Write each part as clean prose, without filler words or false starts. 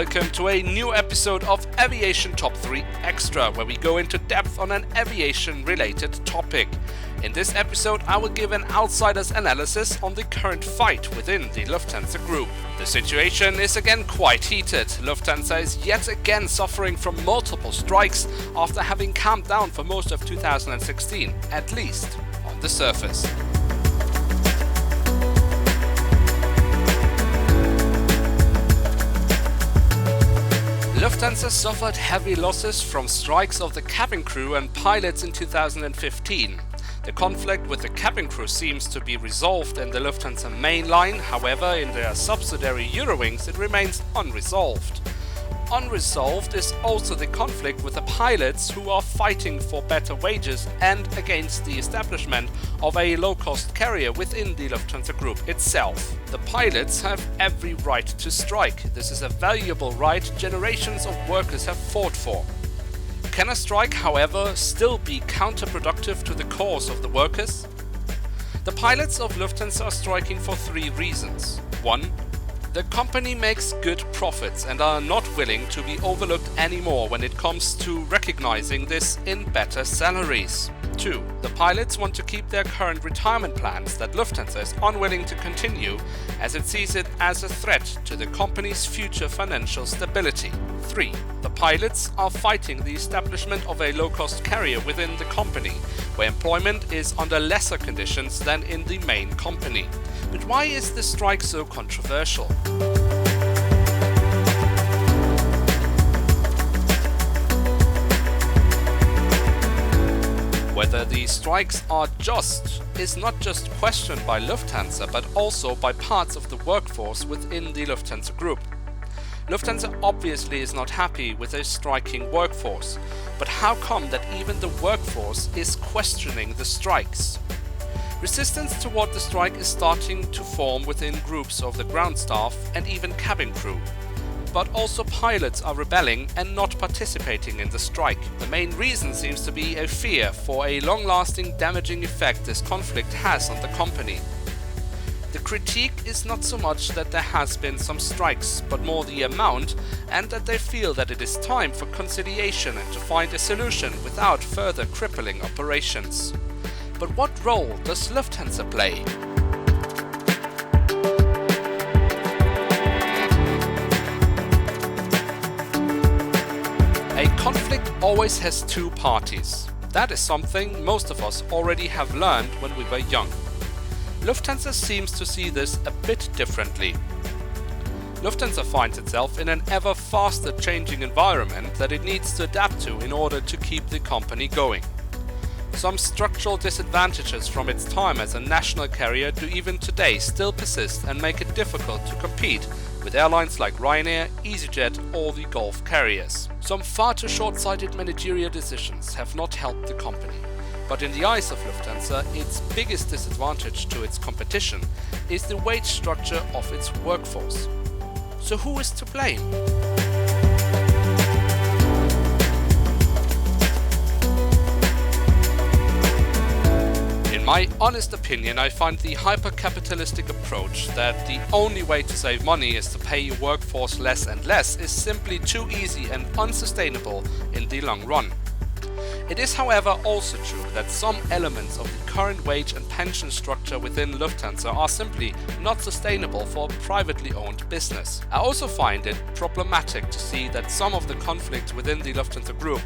welcome to a new episode of Aviation Top3 Extra, where we go into depth on an aviation-related topic. In this episode, I will give an outsider's analysis on the current fight within the Lufthansa Group. The situation is again quite heated. Lufthansa is yet again suffering from multiple strikes after having calmed down for most of 2016, at least on the surface. Lufthansa suffered heavy losses from strikes of the cabin crew and pilots in 2015. The conflict with the cabin crew seems to be resolved in the Lufthansa main line, however in their subsidiary Eurowings it remains unresolved. Unresolved is also the conflict with the pilots, who are fighting for better wages and against the establishment of a low-cost carrier within the Lufthansa Group itself. The pilots have every right to strike. This is a valuable right generations of workers have fought for. Can a strike, however, still be counterproductive to the cause of the workers? The pilots of Lufthansa are striking for three reasons. 1. The company makes good profits and are not willing to be overlooked anymore when it comes to recognizing this in better salaries. 2. The pilots want to keep their current retirement plans that Lufthansa is unwilling to continue, as it sees it as a threat to the company's future financial stability. 3. The pilots are fighting the establishment of a low-cost carrier within the company, where employment is under lesser conditions than in the main company. But why is the strike so controversial? Whether these strikes are just is not just questioned by Lufthansa, but also by parts of the workforce within the Lufthansa Group. Lufthansa obviously is not happy with a striking workforce, but how come that even the workforce is questioning the strikes? Resistance toward the strike is starting to form within groups of the ground staff and even cabin crew. But also pilots are rebelling and not participating in the strike. The main reason seems to be a fear for a long-lasting damaging effect this conflict has on the company. The critique is not so much that there has been some strikes, but more the amount, and that they feel that it is time for conciliation and to find a solution without further crippling operations. But what role does Lufthansa play? A conflict always has two parties. That is something most of us already have learned when we were young. Lufthansa seems to see this a bit differently. Lufthansa finds itself in an ever faster changing environment that it needs to adapt to in order to keep the company going. Some structural disadvantages from its time as a national carrier do even today still persist and make it difficult to compete with airlines like Ryanair, EasyJet or the Gulf carriers. Some far too short-sighted managerial decisions have not helped the company. But in the eyes of Lufthansa, its biggest disadvantage to its competition is the wage structure of its workforce. So who is to blame? In my honest opinion, I find the hyper-capitalistic approach that the only way to save money is to pay your workforce less and less is simply too easy and unsustainable in the long run. It is, however, also true that some elements of the current wage and pension structure within Lufthansa are simply not sustainable for a privately owned business. I also find it problematic to see that some of the conflicts within the Lufthansa Group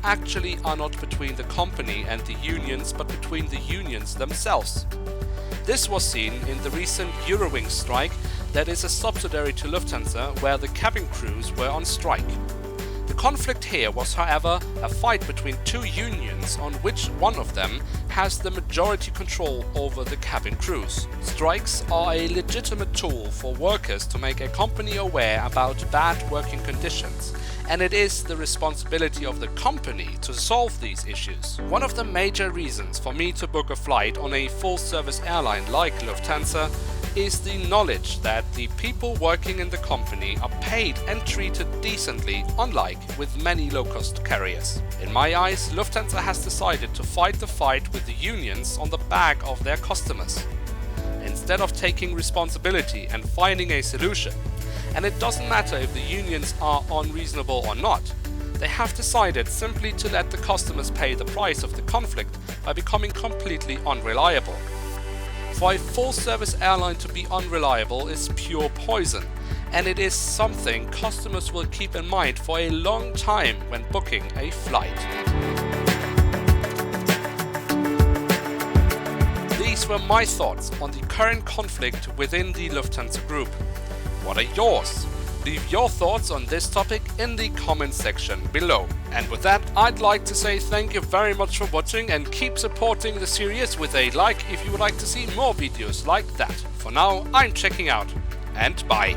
actually are not between the company and the unions, but between the unions themselves. This was seen in the recent Eurowings strike that is a subsidiary to Lufthansa, where the cabin crews were on strike. The conflict here was, however, a fight between two unions on which one of them has the majority control over the cabin crews. Strikes are a legitimate tool for workers to make a company aware about bad working conditions, and it is the responsibility of the company to solve these issues. One of the major reasons for me to book a flight on a full-service airline like Lufthansa is the knowledge that the people working in the company are paid and treated decently, unlike with many low-cost carriers. In my eyes, Lufthansa has decided to fight the fight with the unions on the back of their customers. Instead of taking responsibility and finding a solution, and it doesn't matter if the unions are unreasonable or not. They have decided simply to let the customers pay the price of the conflict by becoming completely unreliable. For a full-service airline to be unreliable is pure poison, and it is something customers will keep in mind for a long time when booking a flight. These were my thoughts on the current conflict within the Lufthansa Group. What are yours? Leave your thoughts on this topic in the comment section below. And with that, I'd like to say thank you very much for watching and keep supporting the series with a like if you would like to see more videos like that. For now, I'm checking out, and bye.